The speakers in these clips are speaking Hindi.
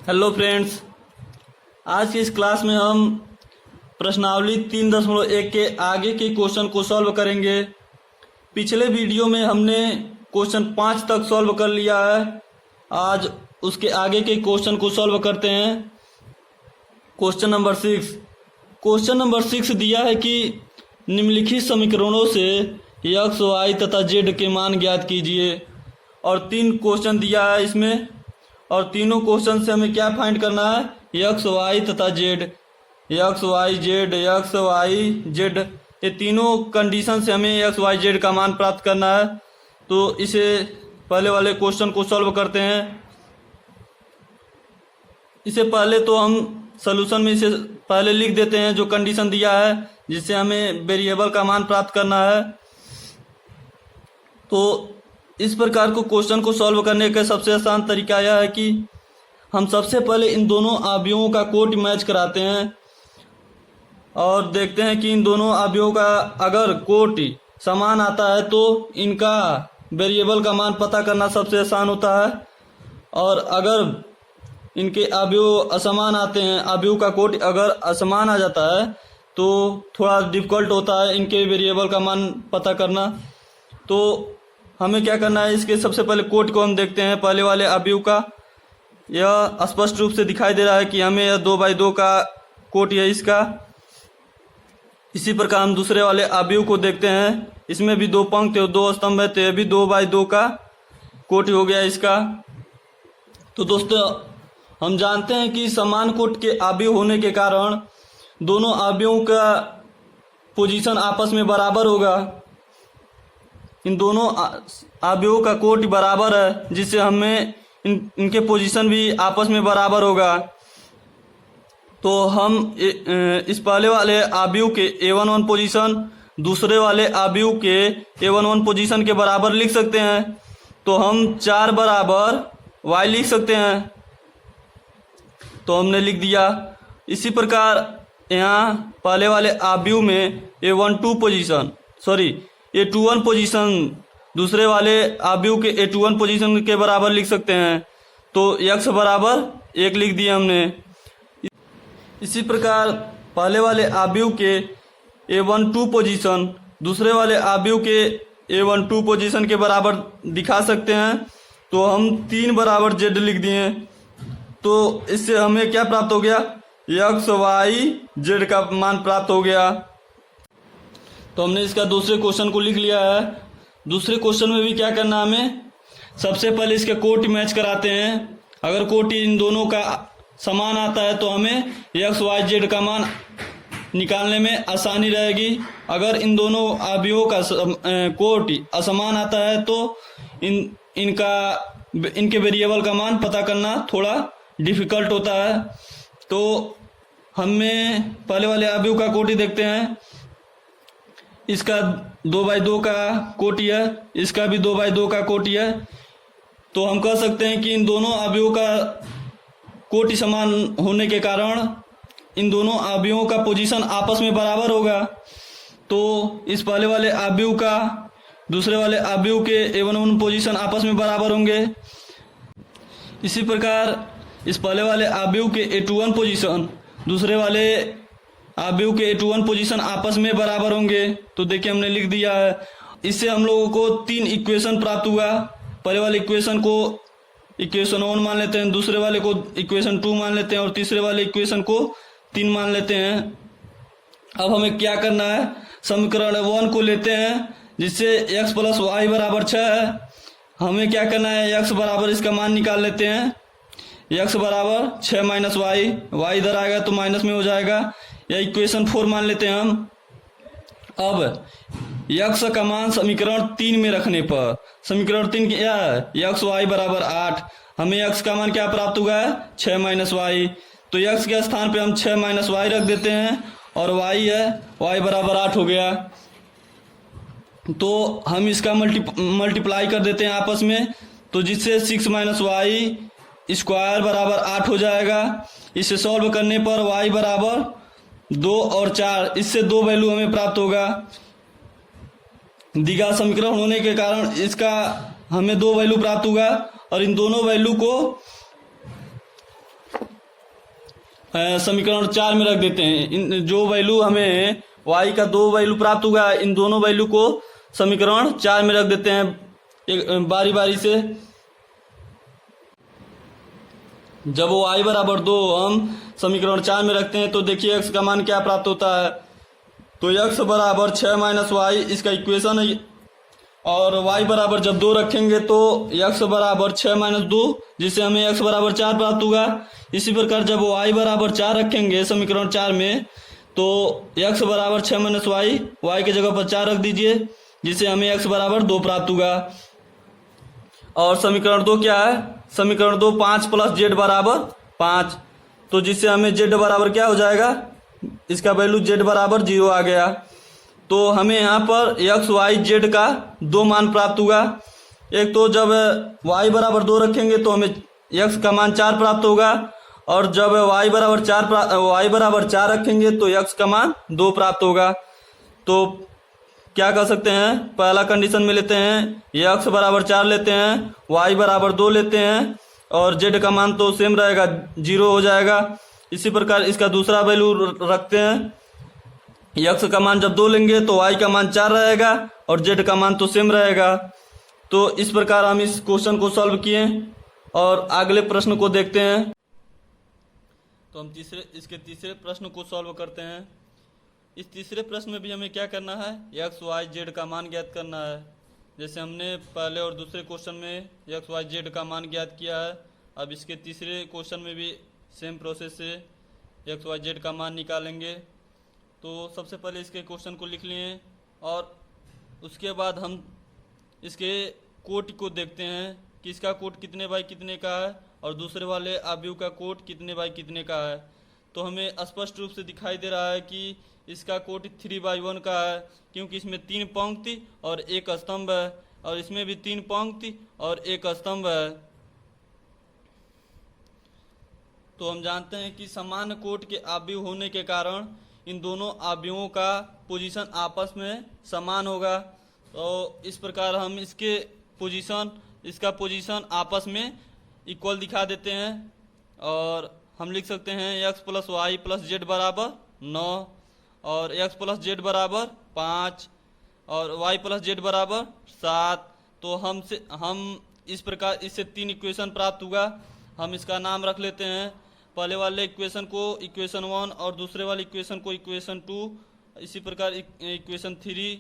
हेलो फ्रेंड्स, आज की इस क्लास में हम प्रश्नावली 3.1 के आगे के क्वेश्चन को सॉल्व करेंगे। पिछले वीडियो में हमने क्वेश्चन 5 तक सॉल्व कर लिया है। आज उसके आगे के क्वेश्चन को सॉल्व करते हैं। Question number 6। क्वेश्चन नंबर 6 दिया है कि निम्नलिखित समीकरणों से x, y तथा z के मान ज्ञात कीजिए। और 3 क्वेश्चन दिया है इसमें, और तीनों क्वेश्चन से हमें क्या फाइंड करना है, x, y तथा z। x, y, z, x, y, z, ये तीनों कंडीशन से हमें x, y, z का मान प्राप्त करना है। तो इसे पहले वाले क्वेश्चन को सॉल्व करते हैं। इसे पहले तो हम सॉल्यूशन में इसे पहले लिख देते हैं जो कंडीशन दिया है, जिससे हमें वेरिएबल का मान प्राप्त करना है। तो इस प्रकार को क्वेश्चन को सॉल्व करने का सबसे आसान तरीका यह है कि हम सबसे पहले इन दोनों अवयवों का कोट मैच कराते हैं और देखते हैं कि इन दोनों अवयवों का अगर कोट समान आता है तो इनका वेरिएबल का मान पता करना सबसे आसान होता है। और अगर इनके अवयव असमान आते हैं, अवयव का कोट अगर असमान आ जाता है तो थोड़ा डिफिकल्ट होता है इनके वेरिएबल का मान पता करना। तो हमें क्या करना है, इसके सबसे पहले कोट को हम देखते हैं। पहले वाले अवयव का यह स्पष्ट रूप से दिखाई दे रहा है कि हमें यह 2/2 का कोट है इसका। इसी प्रकार हम दूसरे वाले अवयव को देखते हैं। इसमें भी 2 पंक्ति और 2 स्तंभ है, तो यह भी 2/2 का कोट हो गया इसका। तो दोस्तों, हम जानते हैं कि समान कोट के अवयव होने के कारण दोनों अवयवों का पोजीशन आपस में बराबर होगा। इन दोनों अवयवों का कोट बराबर है, जिससे हमें इनके पोजीशन भी आपस में बराबर होगा। तो हम इस पहले वाले अवयव के a11 पोजीशन दूसरे वाले अवयव के a11 पोजीशन के बराबर लिख सकते हैं। तो हम 4 बराबर y लिख सकते हैं, तो हमने लिख दिया। इसी प्रकार यहाँ पहले वाले अवयव में a12 पोजीशन दूसरे वाले अवयव के a21 पोजीशन के बराबर लिख सकते हैं। तो x बराबर 1 लिख दिया हमने। इसी प्रकार पहले वाले अवयव के a12 पोजीशन दूसरे वाले अवयव के a12 पोजीशन के बराबर दिखा सकते हैं। तो हम 3 बराबर z लिख दिए। तो इससे हमें क्या प्राप्त हो गया, x, y, z का मान प्राप्त हो गया। तो हमने इसका दूसरे क्वेश्चन को लिख लिया है। दूसरे क्वेश्चन में भी क्या करना है, हमें सबसे पहले इसके कोट मैच कराते हैं। अगर कोट इन दोनों का समान आता है तो हमें x, y, z का मान निकालने में आसानी रहेगी। अगर इन दोनों अवयवों का कोट असमान आता है तो इनके वेरिएबल का मान पता करना थोड़ा डिफिकल्ट होता है। तो हमें पहले वाले अवयव का कोटि देखते हैं। इसका 2/2 का कोटि है, इसका भी 2/2 का कोटि है। तो हम कह सकते हैं कि इन दोनों अवयवों का कोटि समान होने के कारण इन दोनों अवयवों का पोजीशन आपस में बराबर होगा। तो इस पहले वाले अवयव का दूसरे वाले अवयव के a11 पोजीशन आपस में बराबर होंगे। इसी प्रकार इस पहले वाले अवयव के a21 पोजीशन दूसरे वाले अवयव के a21 पोजीशन आपस में बराबर होंगे। तो देखिए हमने लिख दिया है। इससे हम लोगों को 3 इक्वेशन प्राप्त हुआ। पहले वाले इक्वेशन को इक्वेशन 1 मान लेते हैं, दूसरे वाले को इक्वेशन 2 मान लेते हैं और तीसरे वाले इक्वेशन को 3 मान लेते हैं। अब हमें क्या करना है, समीकरण 1 को लेते हैं जिससे x + y बराबर 6 है। हमें क्या करना है, x बराबर इसका मान निकाल लेते हैं। x बराबर 6 - y इधर आएगा तो माइनस में हो जाएगा। या इक्वेशन 4 मान लेते हैं हम। अब x का मान समीकरण 3 में रखने पर समीकरण 3 क्या है, x, y बराबर 8। हमें x का मान क्या प्राप्त हुआ है, 6 - y। तो x के स्थान पे हम 6 - y रख देते हैं और y है, y बराबर 8 हो गया। तो हम इसका मल्टीप्लाई कर देते हैं आपस में, तो जिससे 6 - y स्क्वायर बराबर 8 हो जाएगा। इसे सॉल्व करने पर y बराबर 2 और 4, इससे 2 वैल्यू हमें प्राप्त होगा। द्विघात समीकरण होने के कारण इसका हमें 2 वैल्यू प्राप्त होगा और इन दोनों वैल्यू को समीकरण 4 में रख देते हैं। इन जो वैल्यू हमें y का दो वैल्यू प्राप्त हुआ है, इन दोनों वैल्यू को समीकरण 4 में रख देते हैं एक बारी बारी से। जब वो y बराबर 2 हम समीकरण 4 में रखते हैं तो देखिए x का मान क्या प्राप्त होता है। तो x बराबर 6 माइनस वाई इसका इक्वेशन है, और y बराबर जब 2 रखेंगे तो x बराबर 6 माइनस 2, जिससे हमें x बराबर 4 प्राप्त होगा। इसी प्रकार जब y बराबर 4 रखेंगे समीकरण 4 में तो x बराबर 6 माइनस वाई, y के जगह पर 4 रख दीजिए, जिससे हमें x बराबर 2 प्राप्त होगा। और समीकरण 2 क्या है? समीकरण 2 5 प्लस जेड बराबर 5, तो जिससे हमें z बराबर क्या हो जाएगा, इसका वैल्यू z बराबर 0 आ गया। तो हमें यहाँ पर x y z का 2 मान प्राप्त होगा। एक तो जब y बराबर 2 रखेंगे तो हमें x का मान 4 प्राप्त होगा, और जब y बराबर 4 रखेंगे तो x का मान 2 प्राप्त होगा। तो क्या कर सकते हैं, पहला कंडीशन में लेते हैं x बराबर 4 लेते हैं, y बराबर 2 लेते हैं, और z का मान तो सेम रहेगा, 0 हो जाएगा। इसी प्रकार इसका दूसरा वैल्यू रखते हैं, x का मान जब 2 लेंगे तो y का मान 4 रहेगा और z का मान तो सेम रहेगा। तो इस प्रकार हम इस क्वेश्चन को सॉल्व किए और अगले प्रश्न को देखते हैं। तो हम इसके तीसरे प्रश्न को सॉल्व करते हैं। इस तीसरे प्रश्न में भी हमें क्या करना है, x y z का मान ज्ञात करना है। जैसे हमने पहले और दूसरे क्वेश्चन में x y z का मान ज्ञात किया है, अब इसके तीसरे क्वेश्चन में भी सेम प्रोसेस से x y z का मान निकालेंगे। तो सबसे पहले इसके क्वेश्चन को लिख लिए और उसके बाद हम इसके कोट को देखते हैं कि इसका कोट कितने बाई कितने का है और दूसरे वाले अवयव का कोट कितने बाई कितने का है। तो हमें स्पष्ट रूप से दिखाई दे रहा है कि इसका कोट 3/1 का है, क्योंकि इसमें 3 पंक्ति और 1 स्तंभ है, और इसमें भी 3 पंक्ति और 1 स्तंभ है। तो हम जानते हैं कि समान कोट के अवयव होने के कारण इन दोनों अवयवों का पोजीशन आपस में समान होगा। तो इस प्रकार हम इसका पोजीशन आपस में इक्वल दिखा देते हैं, और हम लिख सकते हैं x plus Y plus Z बराबर 9, और x प्लस जेड बराबर 5, और y प्लस जेड बराबर 7। तो हम इस प्रकार इससे 3 इक्वेशन प्राप्त हुआ। हम इसका नाम रख लेते हैं, पहले वाले इक्वेशन को इक्वेशन 1 और दूसरे वाले इक्वेशन को इक्वेशन 2, इसी प्रकार इक्वेशन 3।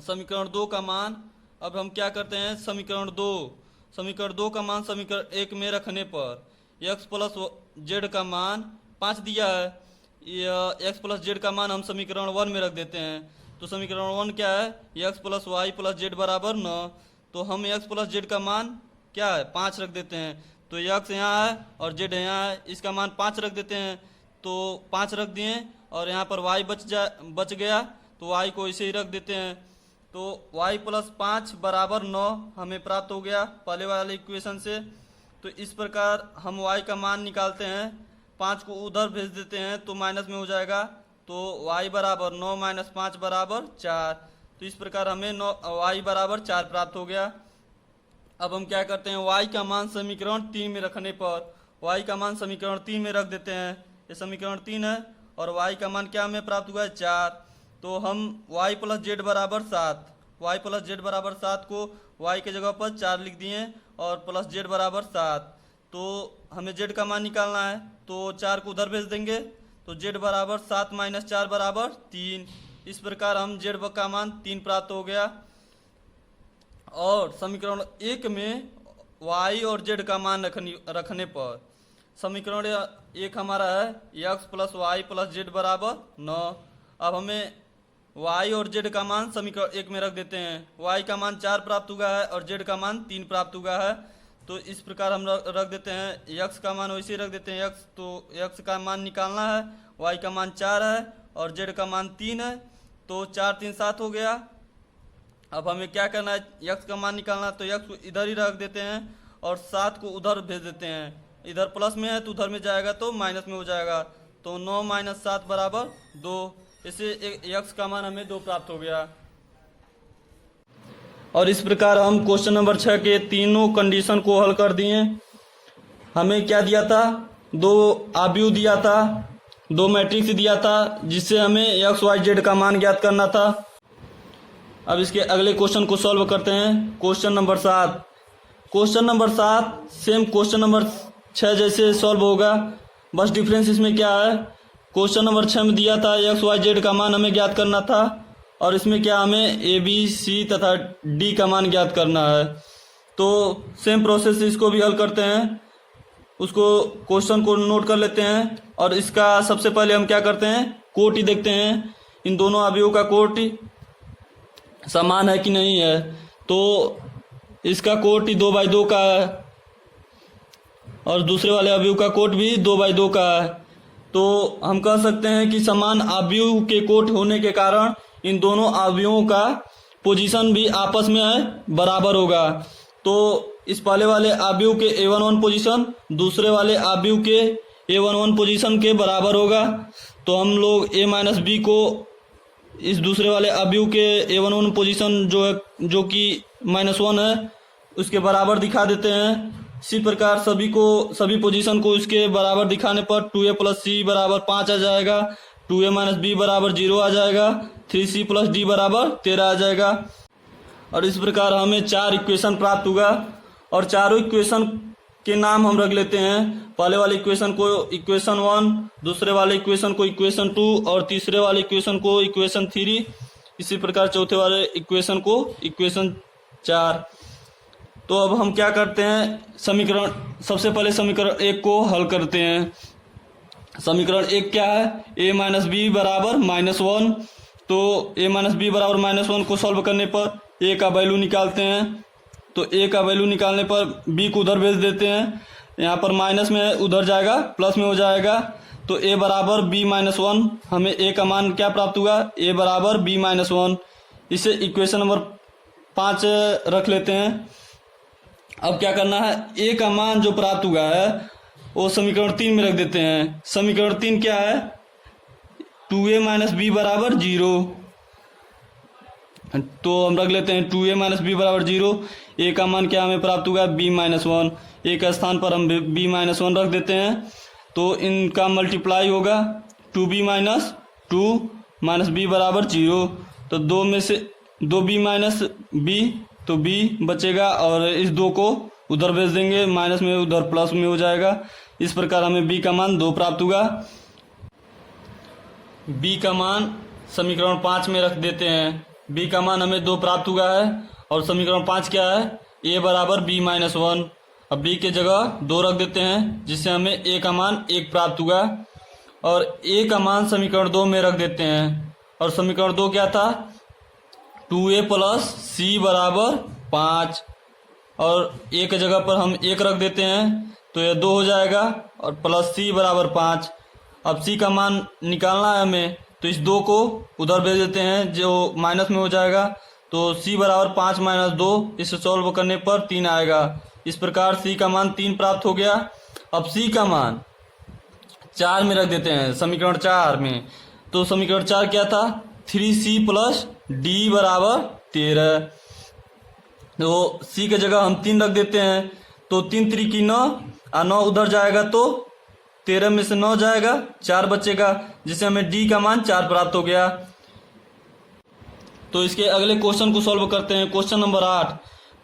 समीकरण 2 का मान, अब हम क्या करते हैं, समीकरण 2 का मान समीकरण 1 में रखने पर x प्लस जेड का मान 5 दिया है, x प्लस जेड का मान हम समीकरण 1 में रख देते हैं। तो समीकरण 1 क्या है, x plus Y plus Z बराबर 9। तो हम x प्लस जेड का मान क्या है, 5 रख देते हैं। तो x यहाँ है और z यहाँ है, इसका मान 5 रख देते हैं। तो 5 रख दिए और यहाँ पर y बच गया, तो y को इसे ही रख देते हैं। तो y प्लस 5 बराबर 9 हमें प्राप्त हो गया पहले वाले इक्वेशन से। तो इस प्रकार हम y का मान निकालते हैं, 5 को उधर भेज देते हैं तो माइनस में हो जाएगा। तो y बराबर 9 माइनस 5 बराबर 4। तो इस प्रकार हमें y बराबर 4 प्राप्त हो गया। अब हम क्या करते हैं, y का मान समीकरण 3 में रखने पर y का मान समीकरण 3 में रख देते हैं। ये समीकरण 3 है और y का मान क्या हमें प्राप्त हुआ है, 4। तो हम y प्लस जेड बराबर 7 को y के जगह पर 4 लिख दिए और प्लस जेड बराबर 7। तो हमें z का मान निकालना है, तो 4 को उधर भेज देंगे, तो z बराबर 7 माइनस 4 बराबर 3। इस प्रकार हम z का मान 3 प्राप्त हो गया। और समीकरण 1 में y और z का मान रखने पर समीकरण 1 हमारा है x plus Y plus Z बराबर 9। अब हमें y और z का मान समीकरण 1 में रख देते हैं। y का मान 4 प्राप्त हुआ है और z का मान 3 प्राप्त हुआ है। तो इस प्रकार हम रख देते हैं, x का मान वैसे ही रख देते हैं, तो x का मान निकालना है, y का मान 4 है और z का मान 3 है। तो 4 3 7 हो गया। अब हमें क्या करना है, x का मान निकालना है, तो x को इधर ही रख देते हैं और 7 को उधर भेज देते हैं। इधर प्लस में है तो उधर में जाएगा तो माइनस में हो जाएगा। तो 9 माइनस 7 बराबर 2। इससे x का मान हमें 2 प्राप्त हो गया। और इस प्रकार हम क्वेश्चन नंबर 6 के तीनों कंडीशन को हल कर दिए। हमें क्या दिया था, दो आव्यूह दिया था, दो मैट्रिक्स दिया था जिससे हमें एक्स वाई जेड का मान ज्ञात करना था। अब इसके अगले क्वेश्चन को सॉल्व करते हैं। Question number 7। Question number 7 same question number 6 जैसे सॉल्व होगा, बस डिफरेंस इसमें क्या है, क्वेश्चन नंबर 6 में दिया था एक्स वाई जेड का मान हमें ज्ञात करना था और इसमें क्या हमें ए बी सी तथा डी का मान ज्ञात करना है। तो सेम प्रोसेस इसको भी हल करते हैं, उसको क्वेश्चन को नोट कर लेते हैं और इसका सबसे पहले हम क्या करते हैं, कोटि देखते हैं, इन दोनों अवयवों का कोटि समान है कि नहीं है। तो इसका कोटि 2/2 का है और दूसरे वाले अवयव का कोट भी 2/2 का है। तो हम कह सकते हैं कि समान अवयव के कोट होने के कारण इन दोनों अवयवों का पोजीशन भी आपस में बराबर होगा। तो इस पहले वाले अवयव के A11 पोजीशन दूसरे वाले अवयव के A11 पोजीशन के बराबर होगा। तो हम लोग A - B को इस दूसरे वाले अवयव के A11 पोजीशन जो कि -1 है उसके बराबर दिखा देते हैं। इसी प्रकार सभी पोजीशन को इसके बराबर दिखाने पर 2A + C = 5 आ जाएगा, 2A - B = 0 आ जाएगा, 3C + D = 13 आ जाएगा। और इस प्रकार हमें 4 इक्वेशन प्राप्त होगा और चारों इक्वेशन के नाम हम रख लेते हैं। पहले वाले इक्वेशन को इक्वेशन 1, दूसरे वाले इक्वेशन को इक्वेशन 2 और तीसरे वाले इक्वेशन को इक्वेशन 3। इसी प्रकार चौथे वाले इक्वेशन को इक्वेशन 4। तो अब हम क्या करते हैं, सबसे पहले समीकरण 1 को हल करते हैं। समीकरण 1 क्या है, A - B = -1। तो A - B = -1 को सॉल्व करने पर A का वैल्यू निकालते हैं। तो A का वैल्यू निकालने पर B को उधर भेज देते हैं, यहाँ पर माइनस में उधर जाएगा प्लस में हो जाएगा। तो A = B - 1, हमें A का मान क्या प्राप्त हुआ, A = B - 1। इसे इक्वेशन नंबर 5 रख लेते हैं। अब क्या करना है, A का मान जो प्राप्त हुआ है वो समीकरण 3 में रख देते हैं। समीकरण 3 क्या है, 2A - B = 0। तो हम रख लेते हैं 2A - B = 0। A का मान क्या हमें प्राप्त होगा, B - 1। A के स्थान पर हम B - 1 रख देते हैं। तो इनका मल्टीप्लाई होगा 2B - 2 - B = 0। तो 2 में से 2B - B, तो B बचेगा और इस 2 को उधर भेज देंगे, माइनस में उधर प्लस में हो जाएगा। इस प्रकार हमें B का मान 2 प्राप्त होगा। B का मान समीकरण 5 में रख देते हैं। B का मान हमें 2 प्राप्त हुआ है और समीकरण 5 क्या है, A = B - 1। अब B के जगह 2 रख देते हैं जिससे हमें A का मान 1 प्राप्त हुआ और A का मान समीकरण 2 में रख देते हैं। और समीकरण 2 क्या था, 2A + C = 5 और A के जगह पर हम 1 रख देते हैं तो यह 2 हो जाएगा और प्लस C = 5। अब C का मान निकालना है हमें, तो इस 2 को उधर भेज देते हैं जो माइनस में हो जाएगा। तो C = 5 - 2, इसे सॉल्व करने पर 3 आएगा। इस प्रकार C का मान 3 प्राप्त हो गया। अब C का मान 4 में रख देते हैं, समीकरण 4 में। तो समीकरण 4 क्या था, 3C + D = 13। तो C के जगह हम 3 रख देते हैं, तो 3 3 की 9 और 9 उधर जाएगा तो 13 में से 9 जाएगा, 4 बचेगा, जिससे हमें D का मान 4 प्राप्त हो गया। तो इसके अगले क्वेश्चन को सॉल्व करते हैं। Question number 8।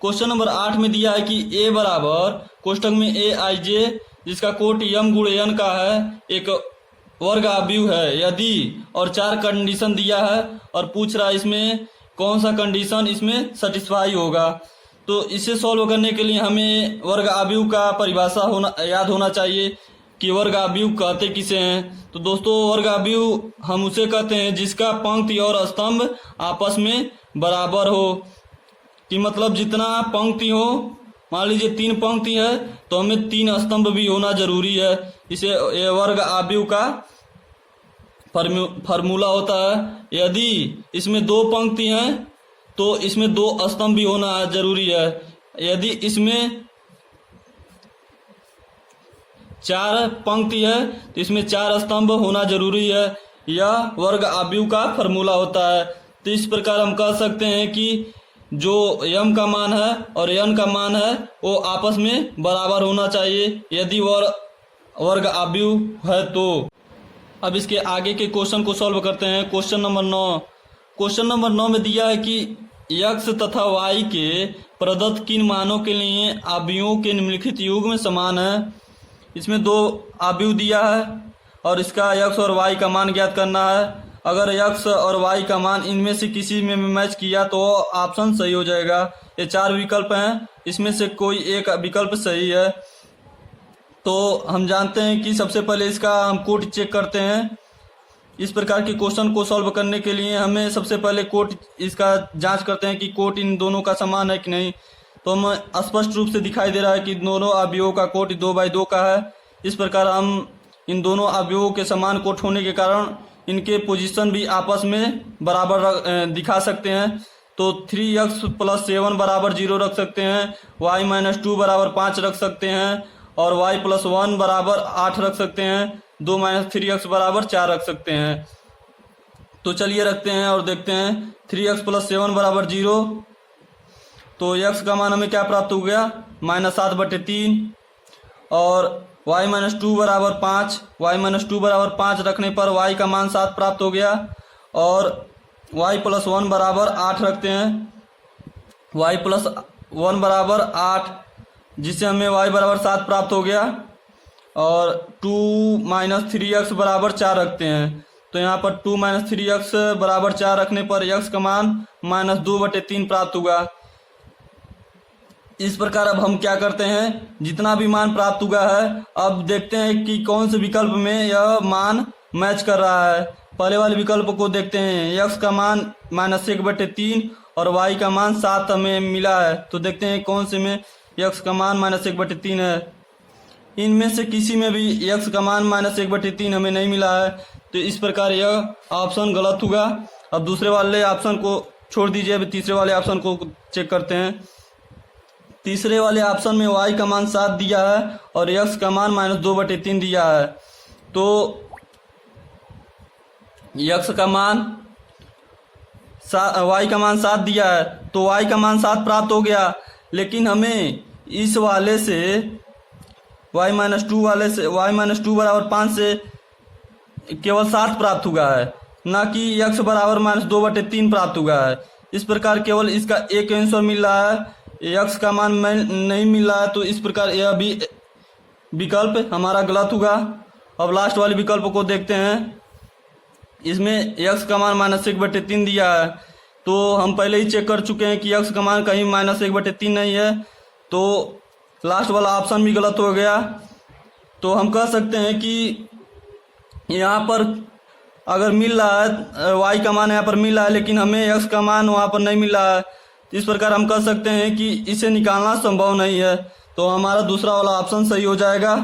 क्वेश्चन नंबर 8 में दिया है कि A = कोष्टक में Aij जिसका कोट m × n का है, एक वर्ग अवयव है यदि, और 4 कंडीशन दिया है और पूछ रहा है इसमें कौन सा कंडीशन इसमें सेटिस्फाई होगा। तो इसे सॉल्व करने के लिए हमें वर्ग अवयव का परिभाषा याद होना चाहिए कि वर्ग अवयव कहते किसे हैं। तो दोस्तों, वर्ग अवयव हम उसे कहते हैं जिसका पंक्ति और स्तंभ आपस में बराबर हो, कि मतलब जितना पंक्ति हो, मान लीजिए 3 पंक्ति है तो हमें 3 स्तंभ भी होना जरूरी है। इसे वर्ग अवयव का फार्मूला होता है। यदि इसमें 2 पंक्ति हैं तो इसमें 2 स्तंभ भी होना जरूरी है। यदि इसमें 4 पंक्ति है तो इसमें 4 स्तंभ होना जरूरी है। यह वर्ग अवयव का फार्मूला होता है। तो इस प्रकार हम कह सकते हैं कि जो m का मान है और n का मान है वो आपस में बराबर होना चाहिए। यदि वर्ग अवयव है तो। अब इसके आगे के क्वेश्चन को सॉल्व करते हैं। Question number 9। क्वेश्चन नंबर 9 में दिया है कि x तथा y के प्रदत्त किन मानों के लिए अवयवों के निम्नलिखित युग्म समान है। इसमें दो अवयव दिया है और इसका x और y का मान ज्ञात करना है। अगर x और y का मान इनमें से किसी में मैच किया तो ऑप्शन सही हो जाएगा। ये 4 विकल्प हैं, इसमें से कोई एक विकल्प सही है। तो हम जानते हैं कि सबसे पहले इसका हम कोड चेक करते हैं। इस प्रकार के क्वेश्चन को सॉल्व करने के लिए हमें सबसे पहले कोड इसका जांच करते हैं कि कोड इन दोनों का समान है कि नहीं। तो हम स्पष्ट रूप से दिखाई दे रहा है कि दोनों अवयवों का कोड 2/2 का है। इस प्रकार हम इन दोनों अवयवों के समान कोड होने के कारण इनके पोजीशन भी आपस में बराबर दिखा सकते हैं। तो 3x + 7 = 0 रख सकते हैं, y - 2 = 5 रख सकते हैं और y + 1 = 8 रख सकते हैं। 2 - 3x = 4 रख सकते हैं। तो चलिए रखते हैं और देखते हैं। 3x + 7 = 0। तो x का मान हमें क्या प्राप्त हो गया, -7/3 और y - 2 = 5। y - 2 = 5 रखने पर y का मान 7 प्राप्त हो गया और y + 1 = 8 रखते हैं। y + 1 = 8, जिससे हमें y = 7 प्राप्त हो गया और 2 - 3x = 4 रखते हैं। तो यहाँ पर 2 - 3x = 4 रखने पर x का मान -2/3 प्राप्त हुआ। इस प्रकार अब हम क्या करते हैं, जितना भी मान प्राप्त हुआ है अब देखते हैं कि कौन से विकल्प में यह मान मैच कर रहा है। पहले वाले विकल्प को देखते हैं। x का मान -1/3 और y का मान 7 हमें मिला है। तो देखते हैं कौन से में x का मान -1/3 है। इनमें से किसी में भी x का मान -1/3 हमें नहीं मिला है। तो इस प्रकार यह ऑप्शन गलत होगा। अब दूसरे वाले ऑप्शन को छोड़ दीजिए, अभी तीसरे वाले ऑप्शन को चेक करते हैं। तीसरे वाले ऑप्शन में y का मान 7 दिया है और x का मान -2/3 दिया है। तो x का मान y का मान 7 दिया है तो y का मान 7 प्राप्त हो गया। लेकिन हमें इस वाले से y - 2 वाले से y - 2 = 5 से केवल 7 प्राप्त हुआ है, ना कि x = -2/3 प्राप्त हुआ है। इस प्रकार केवल इसका एक आंसर मिल रहा है, x का मान नहीं मिल रहा है। तो इस प्रकार यह भी विकल्प हमारा गलत होगा। अब लास्ट वाले विकल्प को देखते हैं। इसमें x का मान -1/3 दिया है। तो हम पहले ही चेक कर चुके हैं कि x का मान कहीं -1/3 नहीं है। तो लास्ट वाला ऑप्शन भी गलत हो गया। तो हम कह सकते हैं कि यहाँ पर अगर मिल रहा है y का मान यहाँ पर मिल रहा है, लेकिन हमें x का मान वहाँ पर नहीं मिल रहा है। इस प्रकार हम कह सकते हैं कि इसे निकालना संभव नहीं है। तो हमारा दूसरा वाला ऑप्शन सही हो जाएगा।